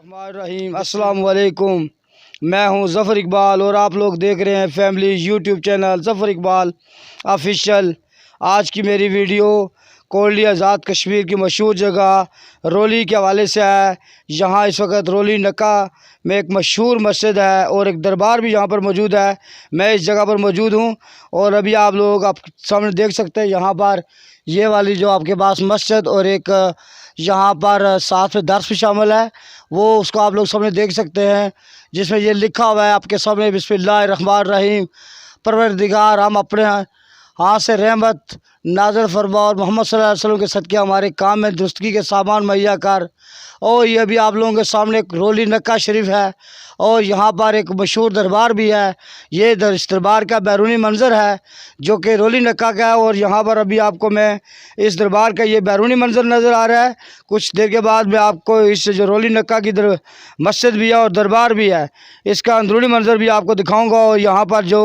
रहीम अस्सलाम वालेकुम। मैं हूं ज़फ़र इकबाल और आप लोग देख रहे हैं family YouTube channel Zafar Iqbal official. आज की मेरी वीडियो कोल्डी आज़ाद कश्मीर की मशहूर जगह रोली के हवाले से है। यहाँ इस वक्त रोली नक्का में एक मशहूर मस्जिद है और एक दरबार भी यहाँ पर मौजूद है। मैं इस जगह पर मौजूद हूँ और अभी आप लोग आप सामने देख सकते हैं यहाँ पर ये वाली जो आपके पास मस्जिद और एक यहाँ पर साथ में दर्स भी शामिल है, वो उसको आप लोग सामने देख सकते हैं, जिसमें ये लिखा हुआ है आपके सामने बिस्मिल्लाहिर्रहमानिर्रहीम। परवरदिगार हम अपने हाथ से रहमत नाज़िल फरमा और मोहम्मद सल्लल्लाहु अलैहि वसल्लम के सदक़े हमारे काम में दुरुस्तगी के सामान मुहैया कर। और ये भी आप लोगों के सामने एक रोली नक्का शरीफ है और यहाँ पर एक मशहूर दरबार भी है। ये इस दरबार का बैरूनी मंज़र है जो कि रोली नक्का का है और यहाँ पर अभी आपको मैं इस दरबार का ये बैरूनी मंज़र नज़र आ रहा है। कुछ देर के बाद मैं आपको इस जो रोली नक्का की मस्जिद भी है और दरबार भी है, इसका अंदरूनी मंज़र भी आपको दिखाऊँगा और यहाँ पर जो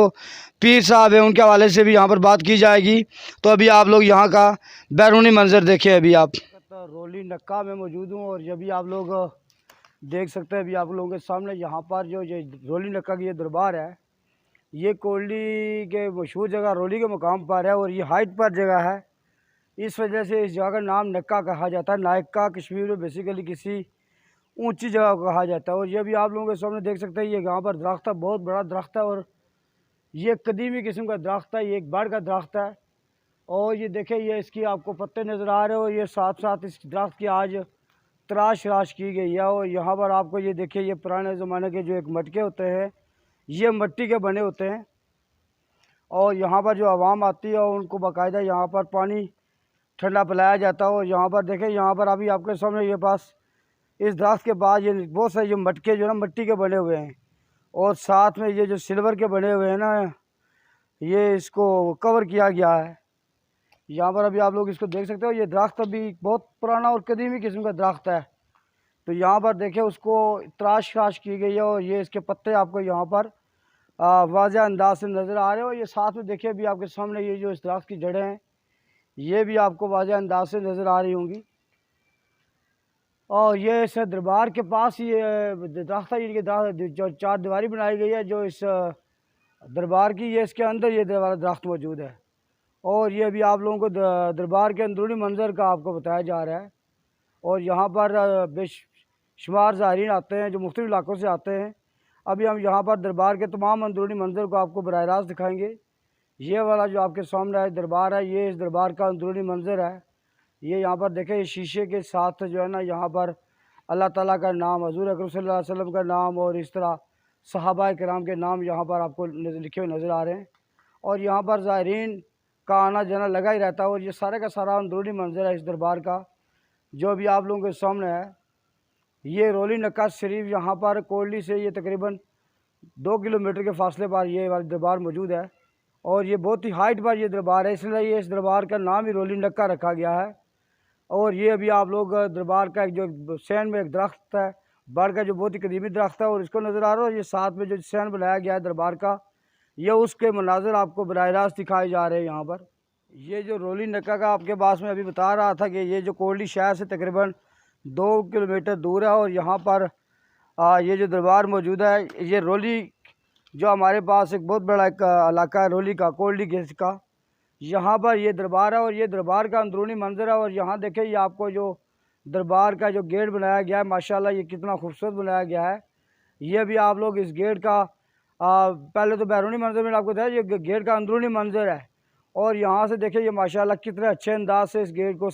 पीर साहब हैं उनके हवाले से भी यहाँ पर बात की जाएगी। तो अभी आप लोग यहाँ का बैरूनी मंज़र देखें। अभी आप रोली नक्का में मौजूद हूँ और ये भी आप लोग देख सकते हैं। अभी आप लोगों के सामने यहाँ पर जो ये रोली नक्का की ये दरबार है, ये कोल्डी के मशहूर जगह रोली के मुकाम पर है और ये हाइट पर जगह है। इस वजह से इस जगह का नाम नक्का कहा जाता है। नायका कश्मीर में बेसिकली किसी ऊंची जगह को कहा जाता है। और ये भी आप लोगों के सामने देख सकते हैं, ये यहाँ पर दरख्त है, बहुत बड़ा दरख्त है और ये कदीमी किस्म का दरख्त है, ये एक बड़ का दरख्त है। और ये देखें, ये इसकी आपको पत्ते नज़र आ रहे हो, ये साथ साथ इस दरख्त की आज तराश की गई है। और यहाँ पर आपको ये देखिए, ये पुराने ज़माने के जो एक मटके होते हैं, ये मिट्टी के बने होते हैं और यहाँ पर जो आवाम आती है उनको बाकायदा यहाँ पर पानी ठंडा पिलाया जाता है। और यहाँ पर देखें, यहाँ पर अभी आपके सामने ये पास इस दरख्त के बाद ये बहुत सारे जो मटके जो है ना मिट्टी के बने हुए हैं और साथ में ये जो सिल्वर के बने हुए हैं ना, ये इसको कवर किया गया है। यहाँ पर अभी आप लोग इसको देख सकते हो, ये दरख्त अभी बहुत पुराना और कदीमी किस्म का दरख्त है। तो यहाँ पर देखें, उसको तराश की गई है और ये इसके पत्ते आपको यहाँ पर वाज़ेह अंदाज से नज़र आ रहे हो। ये साथ में देखिए, अभी आपके सामने ये जो इस दरख्त की जड़ें हैं, ये भी आपको वाज़ेह अंदाज से नज़र आ रही होंगी। और ये इस दरबार के पास ये दरख्त है, ये जो चार दीवारी बनाई गई है जो इस दरबार की, ये इसके अंदर ये दरख्त मौजूद है। और ये अभी आप लोगों को दरबार के अंदरूनी मंज़र का आपको बताया जा रहा है। और यहाँ पर बेशुमार ज़ायरीन आते हैं जो मुख्तलिफ़ इलाकों से आते हैं। अभी हम यहाँ पर दरबार के तमाम अंदरूनी मंज़र को आपको बराह रास्त दिखाएँगे। ये वाला जो आपके सामने है दरबार है, ये इस दरबार का अंदरूनी मंज़र है। ये यहाँ पर देखें, शीशे के साथ जो है ना, यहाँ पर अल्लाह ताला का नाम, हुज़ूर अकरम सल्लल्लाहु अलैहि वसल्लम का नाम और इस तरह सहाबा किराम के नाम यहाँ पर आपको लिखे हुए नज़र आ रहे हैं। और यहाँ पर ज़ायरीन का आना जाना लगा ही रहता है। और ये सारे का सारा अंदरूनी मंज़र है इस दरबार का, जो भी आप लोगों के सामने है। ये रोली नक्का शरीफ यहाँ पर कोल्डी से ये तकरीबन 2 किलोमीटर के फासले पर ये वाला दरबार मौजूद है और ये बहुत ही हाइट पर ये दरबार है, इसलिए ये इस दरबार का नाम ही रोली नक्का रखा गया है। और ये अभी आप लोग दरबार का एक जो सैन में एक दरख्त है, बड़ का जो बहुत ही कदीमी दरख्त है और इसको नज़र आ रहा है। ये साथ में जो सैन बनाया गया है दरबार का, ये उसके मनाज़र आपको बराह रास्त दिखाए जा रहे हैं यहाँ पर। ये जो रोली नक्का का आपके पास में अभी बता रहा था कि ये जो कोल्डी शहर से तकरीबन 2 किलोमीटर दूर है और यहाँ पर ये जो दरबार मौजूद है, ये रोली जो हमारे पास एक बहुत बड़ा एक इलाका है रोली का, कोल्डी गेस्ट का, यहाँ पर ये दरबार है और ये दरबार का अंदरूनी मंज़र है। और यहाँ देखें, ये आपको जो दरबार का जो गेट बनाया गया है, माशाल्लाह ये कितना खूबसूरत बनाया गया है। ये भी आप लोग इस गेट का पहले तो बैरूनी मंज़र में आपको बताया, ये गेट का अंदरूनी मंज़र है। और यहाँ से देखें, ये माशाल्लाह कितने अच्छे अंदाज से इस गेट को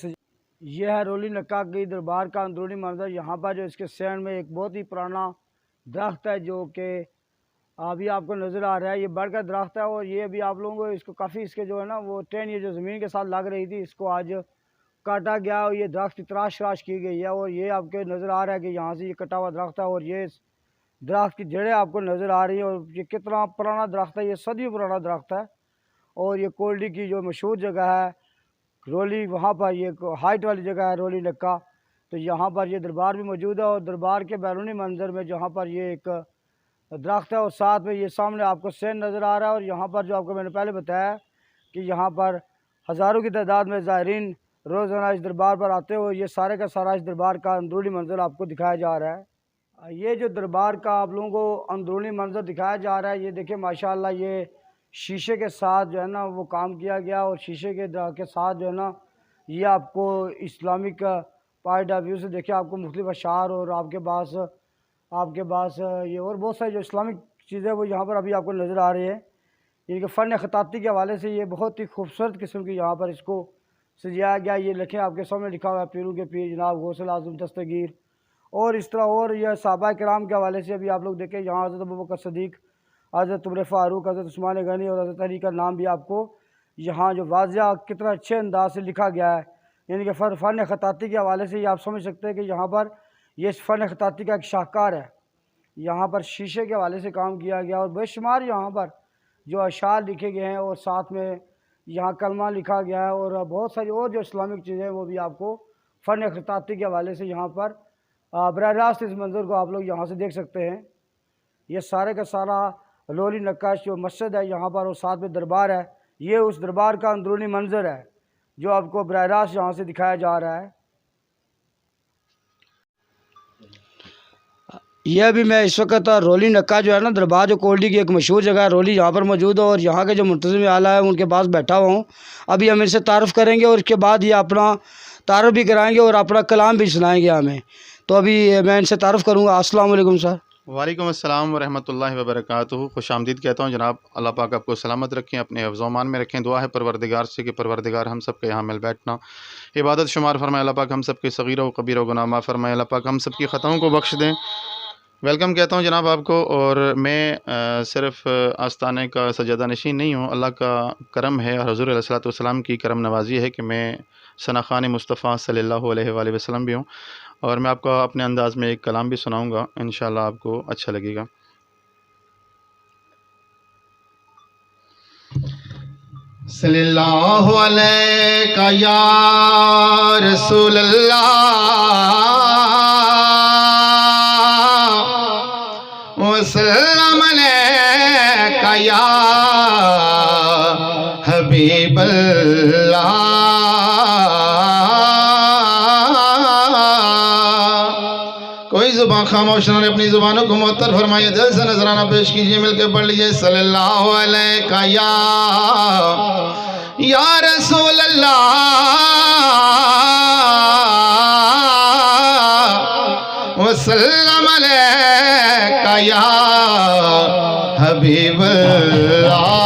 ये है रोली नक्का की दरबार का अंदरूनी मंज़र। यहाँ पर जो इसके सैन में एक बहुत ही पुराना दरख्त है जो कि अभी आपको नज़र आ रहा है, ये बड़ का दरख्त है। और ये भी आप लोगों को इसको काफ़ी इसके जो है ना वो ट्रेन ये जो ज़मीन के साथ लग रही थी, इसको आज काटा गया और ये दरख्त की तराश की गई है। और ये आपके नज़र आ रहा है कि यहाँ से ये कटा हुआ दरख्त है और ये दरख्त की जड़ें आपको नज़र आ रही हैं। और ये कितना पुराना दरख्त है, ये सदियों पुराना दरख्त है। और ये कोल्डी की जो मशहूर जगह है रोली, वहाँ पर ये हाइट वाली जगह है रोली नक्का, तो यहाँ पर ये दरबार भी मौजूद है। और दरबार के बैरूनी मंज़र में जहाँ पर ये एक दरख्त है और साथ में ये सामने आपको सैन नज़र आ रहा है। और यहाँ पर जो आपको मैंने पहले बताया कि यहाँ पर हज़ारों की तादाद में ज़ायरीन रोज़ाना इस दरबार पर आते हो। ये सारे का सारा इस दरबार का अंदरूनी मंज़र आपको दिखाया जा रहा है। ये जो दरबार का आप लोगों को अंदरूनी मंजर दिखाया जा रहा है, ये देखिए माशाल्लाह ये शीशे के साथ जो है ना वो काम किया गया, और शीशे के साथ जो है ना ये आपको इस्लामिक पॉइंट ऑफ व्यू से देखिए आपको मुख्तलिफ अशार और आपके पास ये और बहुत सारी जो इस्लामिक चीज़ें वो यहाँ पर अभी आपको नज़र आ रही है। इनके फ़न ख़ताती के हवाले से ये बहुत ही खूबसूरत किस्म की यहाँ पर इसको सजाया गया। ये लिखे आपके सामने लिखा हुआ है पीरू के पीर जनाब गौसल आज़म दस्तगीर, और इस तरह और यह सहाबा किराम के हवाले से अभी आप लोग देखें यहाँ हज़रत अबू बकर सदीक़, हज़रत उमर फ़ारूक, हज़रत उस्मान गनी और हज़रत अली का नाम भी आपको यहाँ जो वाज़िया कितना अच्छे अंदाज से लिखा गया है। यानी कि फ़न ख़ताती के हवाले से ये आप समझ सकते हैं कि यहाँ पर ये फ़न ख़ताती का एक शाहकार है। यहाँ पर शीशे के हवाले से काम किया गया और बेशुमार यहाँ पर जो अशार लिखे गए हैं, और साथ में यहाँ कलमा लिखा गया है, और बहुत सारी और जो इस्लामिक चीज़ें हैं वो भी आपको फ़न ख़ताती के हवाले से यहाँ पर बराह रास्त इस मंज़र को आप लोग यहाँ से देख सकते हैं। ये सारे का सारा रोली नक्काश जो मस्जिद है यहाँ पर और साथ में दरबार है, ये उस दरबार का अंदरूनी मंज़र है जो आपको बराह रास्त यहाँ से दिखाया जा रहा है। यह भी मैं इस वक्त रोली नक्का जो है ना दरबार जो कोल्डी की एक मशहूर जगह है रोली, यहाँ पर मौजूद है, और यहाँ के जो मुंतज़िम आला है उनके पास बैठा हुआ हूँ। अभी हम इनसे तारुफ़ करेंगे और उसके बाद ये अपना तारुफ़ भी कराएंगे और अपना कलाम भी सुनाएंगे हमें। तो अभी मैं इनसे तारुफ़ करूँगा। अस्सलाम वालेकुम सर। वालेकुम अस्सलाम वरहमतुल्लाहि वबरकातुहू। खुशामदीद कहता हूँ जनाब। अल्लाह पाक आपको सलामत रखें, अपने हिफ्ज़-ओ-अमान में रखें। दुआ है परवरदिगार से कि परवरदिगार हम सब के यहाँ मिल बैठना इबादत शुमार फरमाए। अल्लाह पाक हम सब के सगीरा व कबीरा व गुनाह माफ़ फरमाए। अल्लाह पाक हम सब की ख़ताओं को बख्श दें। वेलकम कहता हूँ जनाब आपको। और मैं सिर्फ़ आस्ताने का सजदा नशीन नहीं हूँ, अल्लाह का करम है और हुज़ूर अलैहिस्सलातु वस्सलाम की करम नवाज़ी है कि मैं सनाख़ान मुस्तफ़ा सल्लल्लाहु अलैहि वसल्लम भी हूँ। और मैं आपको अपने अंदाज़ में एक कलाम भी सुनाऊँगा, इंशाअल्लाह आपको अच्छा लगेगा। सल्लल्लाहु अलैका या रसूल अल्लाह वसल्लम अलैका या हबीब अल्लाह। कोई ज़ुबान खामोश न रहे, अपनी ज़ुबानों को मुअत्तर फरमाइए। दिल से नजराना पेश कीजिए, मिलकर पढ़ लीजिए। सल्लल्लाहु अलैका या रसूल अल्लाह वसल्लम अलैका या हबीब अल्लाह।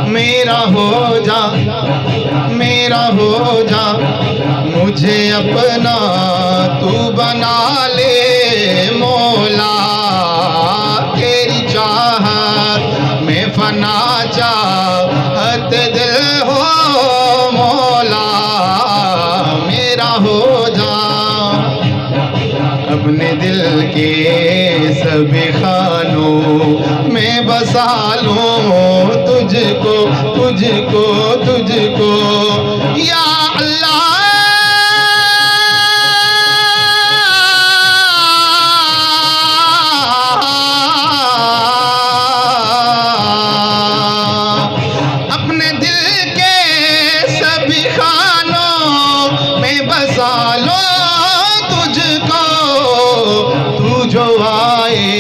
मेरा हो जा, मेरा हो जा, मुझे अपना तू बना ले मौला। तेरी चाहत में फना चाहत दिल हो मौला। मेरा हो जा, अपने दिल के सभी खानों में बसा लूं तुझको तुझको तुझको या अल्लाह। अपने दिल के सभी खानों में बसा लो तुझको। तू जो आए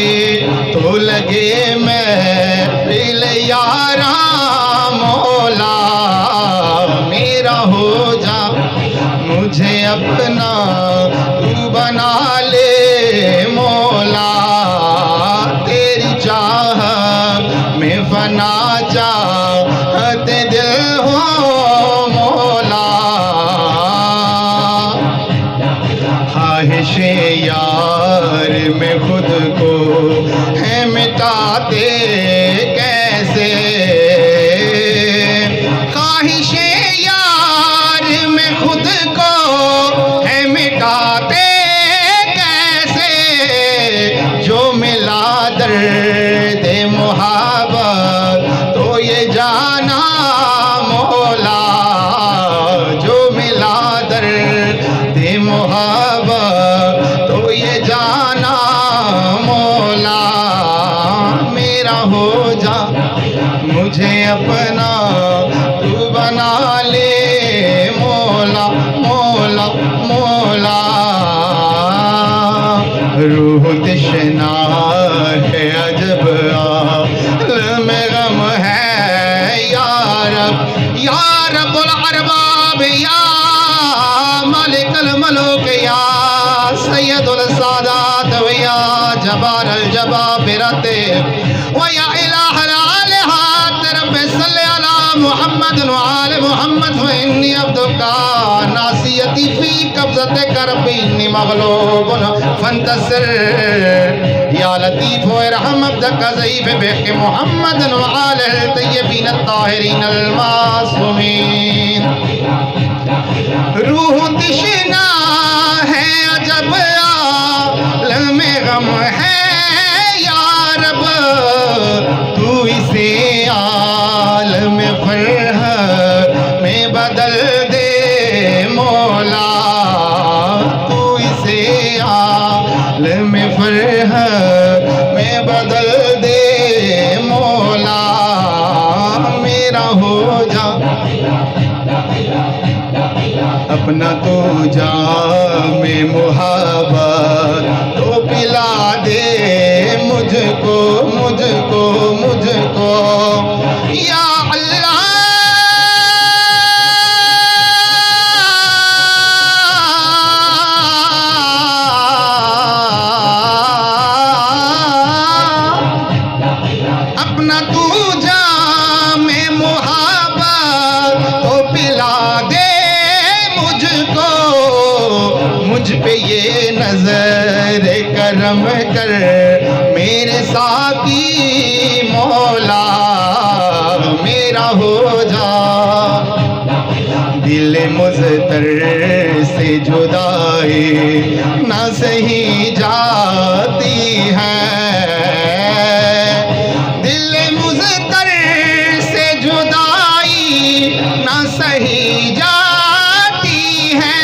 तो लगे मैं दिल यारा मौला। मेरा हो जा, मुझे अपना तू बना ले मौला। तेरी चाहत में फना चाहत दिल हो मौला। ख्वाहिशे यार में खुद को है मिटाते कैसे। ख्वाहिशे यार में खुद को है मिटाते कैसे। जो मिला दर्द मुहब्बत तो ये जाना मौला। जो मिला दर्द मुहब्बत तो ये जाना मौला। मेरा हो जा, मुझे अपना तू बना ले मौला मौला मौला। तशना है अजब आलम गम है या रब्बुल अरबाब या मालिकल मुल्क या सय्यदुल सादात व या जबारल जबाबिरत व या इलाहल आलिहात रब्बि सल्लि अला मुहम्मद व आले मुहम्मद व इन्नी अब्दुका नासियती फी कब्ज़ति करबी इन्नी मग़लूबुन फंतसिर या लतीफ व रहम अब्दका ज़ईफ़ बिहक़ मुहम्मद व आलिहिल तय्यबीन अत्ताहिरीन अल मासूमीन। रूह तशना है अजब आलम गम है या रब तू इसे आलम फरह में बदल दे मौला, तू इसे आलम फरह में बदल दे मौला, मेरा हो जा अपना तो जामे मुहाबत तो पिला दे मुझको मुझको मुझको या अल्लाह। अपना तू जामे मुहाबत तो पिला दे मुझको, मुझ पे ये नजर करम कर मेरे साकी मौला, मेरा हो जा दिल मुज़तर से जुदाई ना सही जाती है, दिल मुज़तर से जुदाई ना सही जाती है,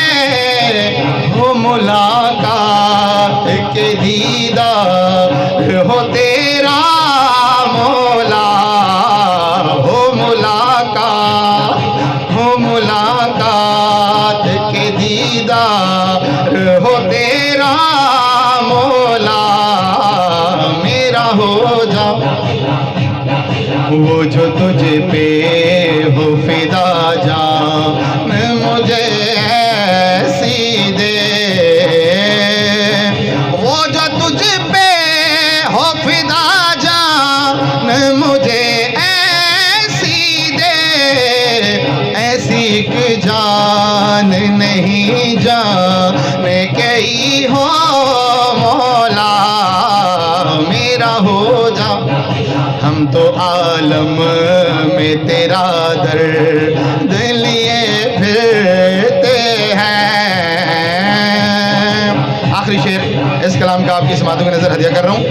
हो मुलाकात के दीदार हो तेरा मौला, हो मुलाकात के दीदार हो तेरा मौला, मेरा हो जा वो जो तुझ पे हो फिदा जान मुझे ऐसी दे, वो जो तुझ पे हो फिदा जान मुझे ऐसी दे, ऐसी एक जान नहीं जान कई हो मौला, मेरा हो जा। हम तो आलम में तेरा दर्द लिए फिरते हैं। आखिरी शेर इस कलाम का आपकी समातों की नजर हदिया कर रहा हूँ।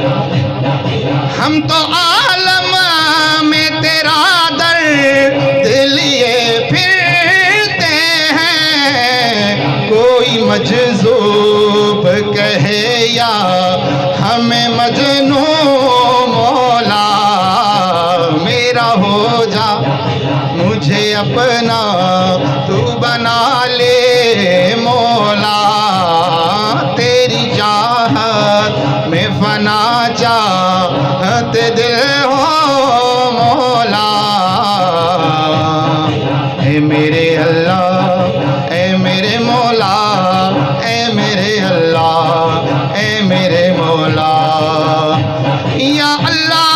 हम तो आलम में तेरा दर्द लिए फिरते हैं, कोई मजज़ूब कहे या हमें मजनू मौला, मेरा हो जा मुझे अपना तू बना ले मौला, तेरी चाहत में फना चाहत दिल हो मौला, ऐ मेरे अल्लाह ऐ मेरे मौला, ऐ मेरे अल्लाह ऐ मेरे मौला, या अल्लाह।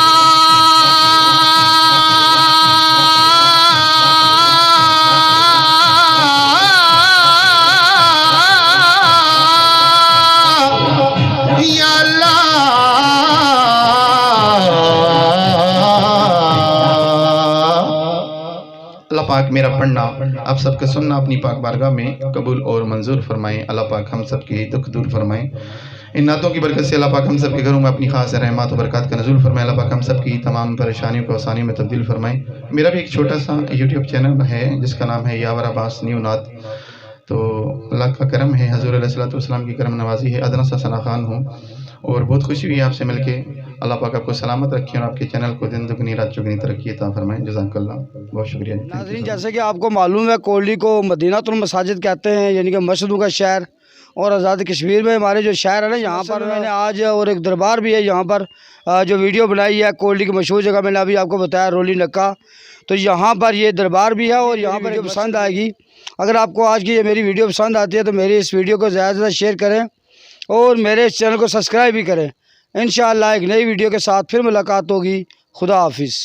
अल्लाह पाक मेरा पढ़ना आप सबके सुनना अपनी पाक बारगाह में कबूल और मंजूर फरमाएं। अल्लाह पाक हम सब के दुख दूर फरमाएं। इन नातों की बरकत से अल्लाह पाक हम सब के घरों में अपनी खास रहमत और बरकत का नज़ूल फरमाएं। अल्लाह पाक हम सब की तमाम परेशानियों को आसानियों में तब्दील फरमाएं। मेरा भी एक छोटा सा यूट्यूब चैनल है जिसका नाम है यावर अब्बास न्यू नात। तो अल्लाह का करम है, हज़ूर अलैहिस्सलाम की करम नवाजी है। अदना सा सना खान हूँ और बहुत खुशी हुई आपसे मिलके। अल्लाह पाक आपको सलामत रखे और आपके चैनल को दिन दुगनी रात चौगनी तरक्की अता फरमाएं। जज़ाकल्लाह, बहुत शुक्रिया। नाज़रीन, जैसे कि आपको मालूम है कोयली को मदीनातुल मसाजिद कहते हैं, यानी कि मस्जिदों का शहर, और आज़ाद कश्मीर में हमारे जो शहर है ना, यहाँ पर मैंने आज और एक दरबार भी है यहाँ पर जो वीडियो बनाई है कोल्डी की मशहूर जगह, मैंने अभी आपको बताया रोली नक्का, तो यहाँ पर ये दरबार भी है और यहाँ पर पसंद आएगी। अगर आपको आज की ये मेरी वीडियो पसंद आती है तो मेरी इस वीडियो को ज़्यादा से ज़्यादा शेयर करें और मेरे इस चैनल को सब्सक्राइब भी करें। इंशाअल्लाह एक नई वीडियो के साथ फिर मुलाकात होगी। खुदा हाफिज़।